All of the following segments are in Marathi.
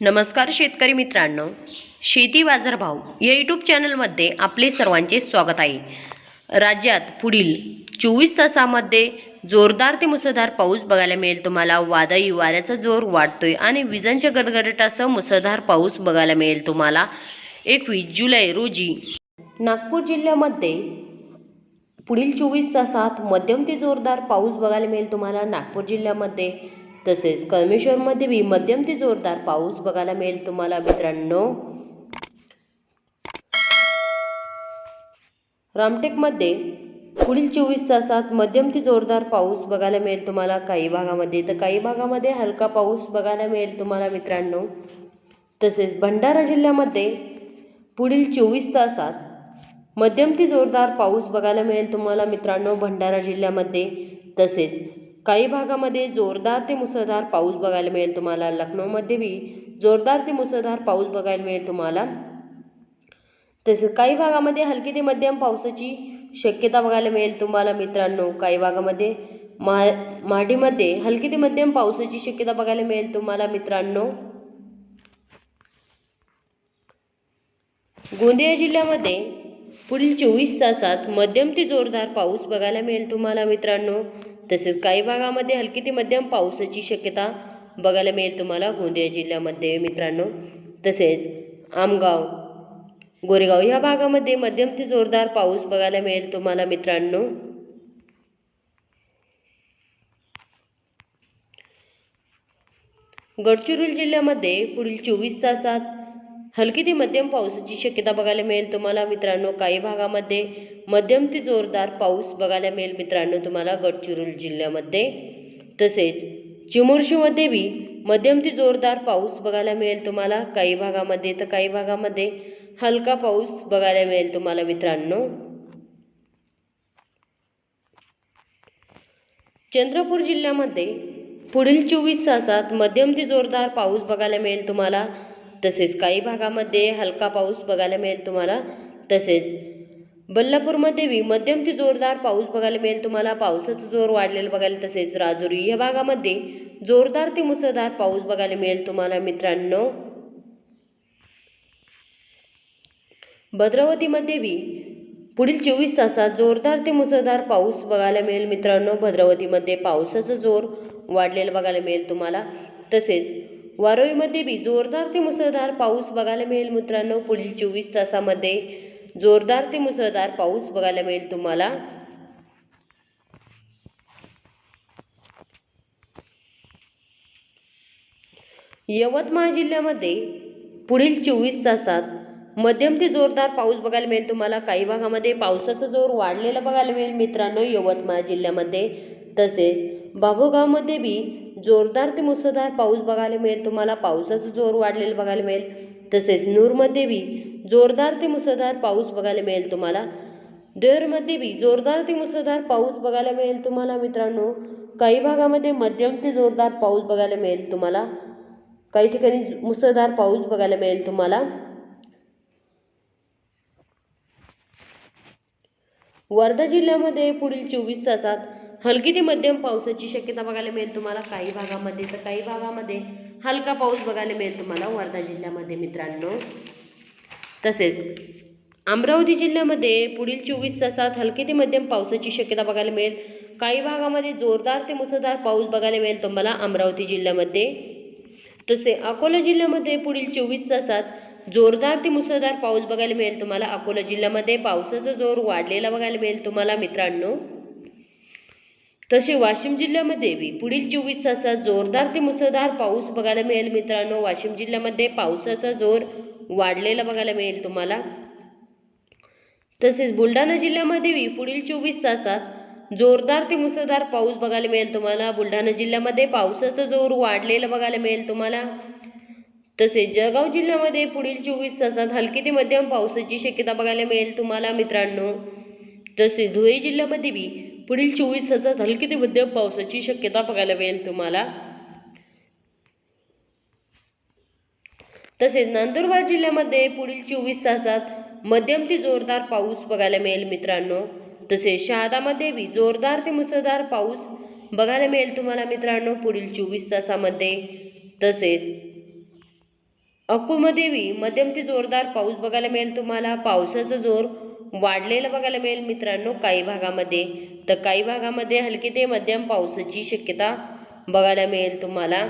नमस्कार शेतकरी मित्रांनो, शेती बाजार भाव या यूट्यूब चॅनलमध्ये आपले सर्वांचे स्वागत आहे. राज्यात पुढील 24 तासामध्ये जोरदार ते मुसळधार पाऊस बघायला मिळेल. तुम्हाला वादळी वाऱ्याचा जोर वाढतोय आणि विजांच्या गडगडाटासह मुसळधार पाऊस बघायला मिळेल. तुम्हाला 21 जुलै रोजी नागपूर जिल्ह्यामध्ये पुढील 24 तासात मध्यम ते जोरदार पाऊस बघायला मिळेल. तुम्हाला नागपूर जिल्ह्यामध्ये तसेच कळमेश्वरमध्ये भी मध्यम ते जोरदार पाऊस बघायला मिळेल. तुम्हाला मित्रांनो, रामटेकमध्ये पुढील 24 तासात मध्यम ते जोरदार पाऊस बघायला मिळेल. तुम्हाला काही भागामध्ये तर काही भागामध्ये हलका पाऊस बघायला मिळेल. तुम्हाला मित्रांनो, तसेच भंडारा जिल्ह्यामध्ये पुढील 24 तासात मध्यम ते जोरदार पाऊस बघायला मिळेल. तुम्हाला मित्रांनो, भंडारा जिल्ह्यामध्ये तसेच काही भागामध्ये जोरदार ते मुसळधार पाऊस बघायला मिळेल. तुम्हाला लखनौमध्ये भी जोरदार ते मुसळधार पाऊस बघायला मिळेल. तुम्हाला तसेच काही भागामध्ये हलकी ते मध्यम पावसाची शक्यता बघायला मिळेल. तुम्हाला मित्रांनो, काही भागामध्ये माढीमध्ये हलकी ते मध्यम पावसाची शक्यता बघायला मिळेल. तुम्हाला मित्रांनो, गोंदिया जिल्ह्यामध्ये पुढील 24 तासात मध्यम ते जोरदार पाऊस बघायला मिळेल. तुम्हाला मित्रांनो, तसेच काही भागामध्ये हलकी ते मध्यम पावसाची शक्यता बघायला मिळेल. तुम्हाला गोंदिया जिल्ह्यामध्ये मित्रांनो, तसेच आमगाव, गोरेगाव या भागामध्ये मध्यम ते जोरदार पाऊस बघायला मिळेल. तुम्हाला मित्रांनो, गडचिरोली जिल्ह्यामध्ये पुढील 24 तासात हलकी ते मध्यम पावसाची शक्यता बघायला मिळेल. तुम्हाला मित्रांनो, काही भागामध्ये मध्यम ते जोरदार पाऊस बघायला मिळेल. मित्रांनो, तुम्हाला गडचिरोली जिल्ह्यामध्ये तसेच चिमूरशीमध्ये भी मध्यम ते जोरदार पाऊस बघायला मिळेल. तुम्हाला काही भागामध्ये तर काही भागामध्ये हलका पाऊस बघायला मिळेल. तुम्हाला मित्रांनो, चंद्रपूर जिल्ह्यामध्ये पुढील 24 तासात मध्यम ते जोरदार पाऊस बघायला मिळेल. तुम्हाला तसेच काही भागामध्ये हलका पाऊस बघायला मिळेल. तुम्हाला तसेच बल्लापूरमध्ये भी मध्यम ते जोरदार पाऊस बघायला मिळेल. तुम्हाला पावसाचा जोर वाढलेला बघायला, तसेच राजुरी या भागामध्ये जोरदार ते मुसळधार पाऊस बघायला मिळेल. तुम्हाला मित्रांनो, भद्रावतीमध्ये भी पुढील 24 तासात जोरदार ते मुसळधार पाऊस बघायला मिळेल. मित्रांनो, भद्रावतीमध्ये पावसाचा जोर वाढलेला बघायला मिळेल. तुम्हाला तसेच वारोईमध्ये भी जोरदार ते मुसळधार पाऊस बघायला मिळेल. मित्रांनो, पुढील 24 तासामध्ये जोरदार ते मुसळधार पाऊस बघायला मिळेल. तुम्हाला यवतमाळ जिल्ह्यामध्ये पुढील 24 तासात मध्यम ते जोरदार पाऊस बघायला मिळेल. तुम्हाला काही भागामध्ये पावसाचा जोर वाढलेला बघायला मिळेल. मित्रांनो, यवतमाळ जिल्ह्यामध्ये तसेच बाभूगावमध्ये भी जोरदार ते मुसळधार पाऊस बघायला मिळेल. तुम्हाला पावसाचा जोर वाढलेला बघायला मिळेल. तसेच नूरमध्ये भी जोरदार ते मुसळधार पाऊस बघायला मिळेल. तुम्हाला देवरमध्ये भी जोरदार ते मुसळधार पाऊस बघायला मिळेल. तुम्हाला मित्रांनो, काही भागामध्ये मध्यम ते जोरदार पाऊस बघायला मिळेल. तुम्हाला काही ठिकाणी मुसळधार पाऊस बघायला मिळेल. तुम्हाला वर्धा जिल्ह्यामध्ये पुढील 24 तासात हलकी ते मध्यम पावसाची शक्यता बघायला मिळेल. तुम्हाला काही भागामध्ये तर काही भागामध्ये हलका पाऊस बघायला मिळेल. तुम्हाला वर्धा जिल्ह्यामध्ये मित्रांनो, तसेच अमरावती जिल्ह्यामध्ये पुढील 24 तासात हलकी ते मध्यम पावसाची शक्यता बघायला मिळेल. काही भागामध्ये जोरदार ते मुसळधार पाऊस बघायला मिळेल. तुम्हाला अमरावती जिल्ह्यामध्ये तसे अकोला जिल्ह्यामध्ये पुढील 24 तासात जोरदार ते मुसळधार पाऊस बघायला मिळेल. तुम्हाला अकोला जिल्ह्यामध्ये पावसाचा जोर वाढलेला बघायला मिळेल. तुम्हाला मित्रांनो, तसे वाशिम जिल्ह्यामध्ये भी पुढील 24 तासात जोरदार ते मुसळधार पाऊस बघायला मिळेल. मित्रांनो, वाशिम जिल्ह्यामध्ये पावसाचा जोर वाढलेला बघायला मिळेल. तुम्हाला तसेच बुलढाणा जिल्ह्यामध्ये भी पुढील 24 तासात जोरदार ते मुसळधार पाऊस बघायला मिळेल. तुम्हाला बुलढाणा जिल्ह्यामध्ये पावसाचा जोर वाढलेला बघायला मिळेल. तुम्हाला तसेच जळगाव जिल्ह्यामध्ये पुढील 24 तासात हलकी ते मध्यम पावसाची शक्यता बघायला मिळेल. तुम्हाला मित्रांनो, तसेच धुळे जिल्ह्यामध्ये भी पुढील 24 तासात हलकी ते मध्यम पावसाची शक्यता बघायला मिळेल. तुम्हाला तसेच नंदुरबार जिल्ह्यामध्ये पुढील 24 तासात मध्यम ते जोरदार पाऊस बघायला मिळेल. मित्रांनो, तसेच शहादामध्ये भी जोरदार ते मुसळधार पाऊस बघायला मिळेल. तुम्हाला मित्रांनो, पुढील 24 तासामध्ये तसेच अकोमध्ये मध्यम ते जोरदार पाऊस बघायला मिळेल तुम्हाला. पावसाचा जोर वाढलेला बघायला मिळेल मित्रांनो काही भागामध्ये. तर काही भागामध्ये हलकी ते मध्यम पावसाची शक्यता बघायला मिळेल तुम्हाला.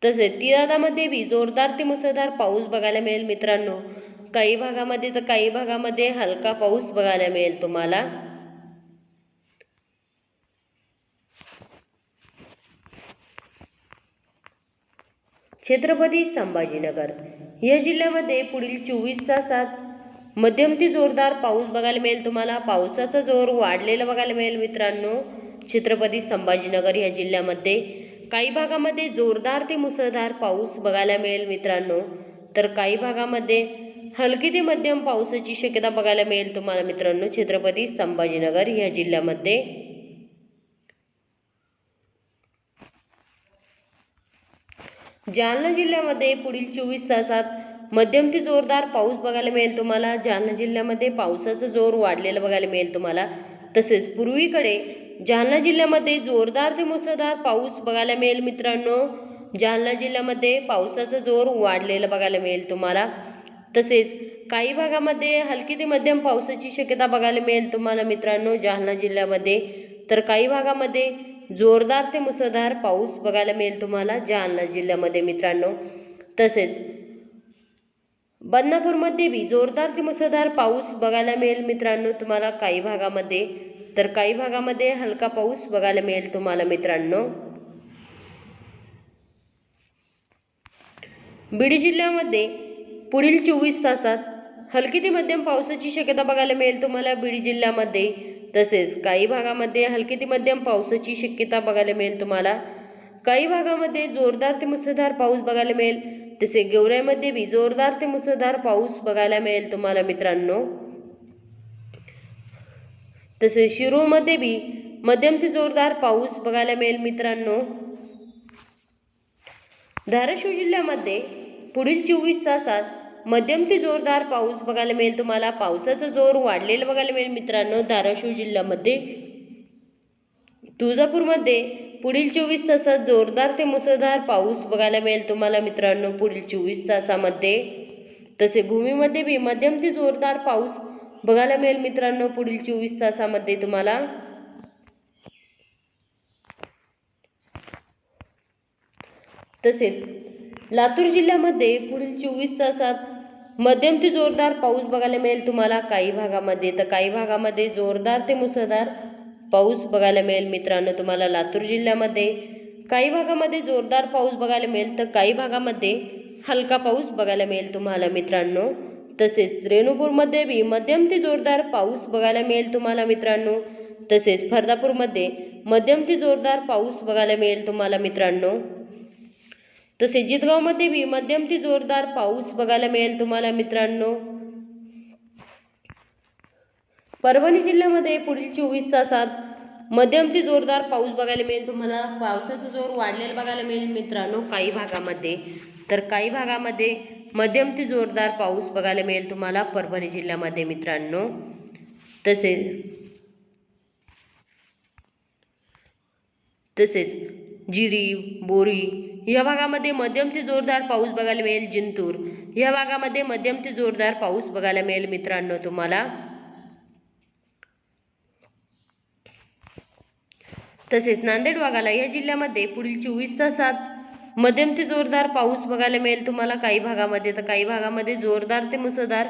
तसेच तिरादामध्ये जोरदार ते मुसळधार पाऊस बघायला मिळेल मित्रांनो काही भागामध्ये. तर काही भागामध्ये हलका पाऊस बघायला मिळेल तुम्हाला. छत्रपती संभाजीनगर या जिल्ह्यामध्ये पुढील 24 तासात मध्यम ते जोरदार पाऊस बघायला मिळेल तुम्हाला. पावसाचा जोर वाढलेला बघायला मिळेल मित्रांनो छत्रपती संभाजीनगर या जिल्ह्यामध्ये. काही भागामध्ये जोरदार ते मुसळधार पाऊस बघायला मिळेल मित्रांनो. तर काही भागामध्ये हलकी ते मध्यम पावसाची शक्यता बघायला मिळेल तुम्हाला मित्रांनो छत्रपती संभाजीनगर या जिल्ह्यामध्ये. जालना जिल्ह्यामध्ये पुढील 24 तासात मध्यम ते जोरदार पाऊस बघायला मिळेल तुम्हाला. जालना जिल्ह्यामध्ये पावसाचा जोर वाढलेला बघायला मिळेल तुम्हाला. तसेच पूर्वीकडे जालना जिल्ह्यामध्ये जोरदार ते मुसळधार पाऊस बघायला मिळेल मित्रांनो. जालना जिल्ह्यामध्ये पावसाचा जोर वाढलेला बघायला मिळेल तुम्हाला. तसेच काही भागामध्ये हलकी ते मध्यम पावसाची शक्यता बघायला मिळेल तुम्हाला मित्रांनो जालना जिल्ह्यामध्ये. तर काही भागामध्ये जोरदार ते मुसळधार पाऊस बघायला मिळेल तुम्हाला जालना जिल्ह्यामध्ये मित्रांनो. तसेच बदनापूरमध्ये जोरदार ते मुसळधार पाऊस बघायला मिळेल मित्रांनो तुम्हाला काही भागामध्ये. तर काही भागामध्ये हलका पाऊस बघायला मिळेल तुम्हाला मित्रांनो. बीड जिल्ह्यामध्ये पुढील 24 तासात हलकी ते मध्यम पावसाची शक्यता बघायला मिळेल तुम्हाला बीड जिल्ह्यामध्ये. तसेच काही भागामध्ये हलकी ते मध्यम पावसाची शक्यता बघायला मिळेल तुम्हाला. काही भागामध्ये जोरदार ते मुसळधार पाऊस बघायला मिळेल. तसे गेवराईमध्ये जोरदार ते मुसळधार पाऊस बघायला मिळेल तुम्हाला मित्रांनो. तसे शिरूरमध्ये मध्यम ते जोरदार पाऊस बघायला मिळेल मित्रांनो. धाराशिव जिल्ह्यामध्ये पुढील 24 तासात मध्यम ते जोरदार पाऊस बघायला मिळेल तुम्हाला. पावसाचा जोर वाढलेला बघायला मिळेल मित्रांनो धाराशिव जिल्ह्यामध्ये. तुळजापूरमध्ये पुढील 24 तासात जोरदार ते मुसळधार पाऊस बघायला मिळेल तुम्हाला मित्रांनो पुढील 24 तासामध्ये. तसे भूमीमध्ये मध्यम ते जोरदार पाऊस बघायला मिळेल मित्रांनो पुढील 24 तासामध्ये तुम्हाला. तसेच लातूर जिल्ह्यामध्ये पुढील 24 तासात मध्यम ते जोरदार पाऊस बघायला मिळेल तुम्हाला काही भागामध्ये. तर काही भागामध्ये जोरदार ते मुसळधार पाऊस बघायला मिळेल मित्रांनो तुम्हाला लातूर जिल्ह्यामध्ये. काही भागामध्ये जोरदार पाऊस बघायला मिळेल तर काही भागामध्ये हलका पाऊस बघायला मिळेल तुम्हाला मित्रांनो. तसेच रेणुपूरमध्ये मध्यम ते जोरदार पाऊस बघायला मिळेल तुम्हाला मित्रांनो. तसेच फरदापूरमध्ये मध्यम ते जोरदार पाऊस बघायला मिळेल तुम्हाला मित्रांनो. तसेच जितगावमध्ये मध्यम ते जोरदार पाऊस बघायला मिळेल तुम्हाला मित्रांनो. परभणी जिल्ह्यामध्ये पुढील 24 तासात मध्यम ते जोरदार पाऊस बघायला मिळेल तुम्हाला. पावसाचा जोर वाढलेला बघायला मिळेल मित्रांनो काही भागामध्ये. तर काही भागामध्ये मध्यम ते जोरदार पाऊस बघायला मिळेल तुम्हाला परभणी जिल्ह्यामध्ये मित्रांनो. तसेच जिरी बोरी या भागामध्ये मध्यम ते जोरदार पाऊस बघायला मिळेल. जिंतूर या भागामध्ये मध्यम ते जोरदार पाऊस बघायला मिळेल मित्रांनो तुम्हाला. तसेच नांदेड वाघाला या जिल्ह्यामध्ये पुढील 24 तासात मध्यम ते जोरदार पाऊस बघायला मिळेल तुम्हाला काही भागामध्ये. तर काही भागामध्ये जोरदार ते मुसळधार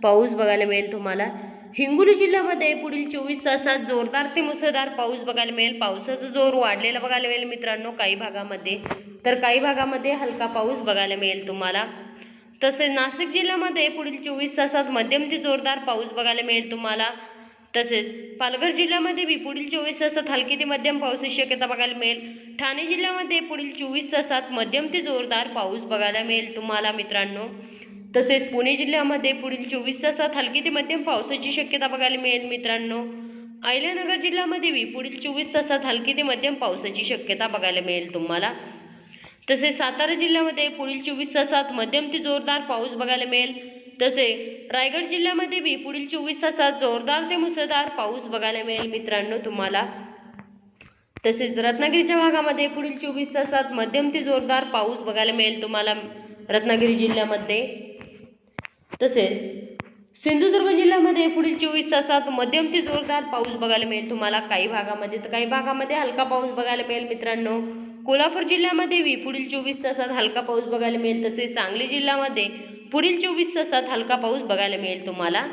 पाऊस बघायला मिळेल तुम्हाला. हिंगोली जिल्ह्यामध्ये पुढील 24 तासात जोरदार ते मुसळधार पाऊस बघायला मिळेल. पावसाचा जोर वाढलेला बघायला मिळेल मित्रांनो काही भागामध्ये. तर काही भागामध्ये हलका पाऊस बघायला मिळेल तुम्हाला. तसेच नाशिक जिल्ह्यामध्ये पुढील 24 तासात मध्यम ते जोरदार पाऊस बघायला मिळेल तुम्हाला. तसेच पालघर जिल्ह्यामध्ये पुढील 24 तासात हलकी ते मध्यम पावसाची शक्यता बघायला मिळेल. ठाणे जिल्ह्यामध्ये पुढील 24 तासात मध्यम ते जोरदार पाऊस बघायला मिळेल तुम्हाला मित्रांनो. तसेच पुणे जिल्ह्यामध्ये पुढील 24 तासात हलकी ते मध्यम पावसाची शक्यता बघायला मिळेल मित्रांनो. अहिल्यानगर जिल्ह्यामध्ये पुढील 24 तासात हलकी ते मध्यम पावसाची शक्यता बघायला मिळेल तुम्हाला. तसेच सातारा जिल्ह्यामध्ये पुढील 24 तासात मध्यम ते जोरदार पाऊस बघायला मिळेल. तसे रायगड जिल्ह्यामध्ये बी पुढील 24 तासात जोरदार ते मुसळधार पाऊस बघायला मिळेल मित्रांनो तुम्हाला। तसेच रत्नागिरीच्या भागामध्ये पुढील 24 तासात मध्यम ते जोरदार पाऊस बघायला मिळेल तुम्हाला रत्नागिरी जिल्ह्यामध्ये। तसेच सिंधुदुर्ग जिल्ह्यामध्ये पुढील 24 तासात मध्यम ते जोरदार पाऊस बघायला मिळेल तुम्हाला काही भागामध्ये, तर काही भागामध्ये हलका पाऊस बघायला मिळेल मित्रांनो। कोल्हापूर जिल्ह्यामध्ये बी पुढील 24 तासात हलका पाऊस बघायला मिळेल। तसेच सांगली जिल्ह्यामध्ये पुढील 24 तासात हलका पाऊस बघायला मिळेल तुम्हाला।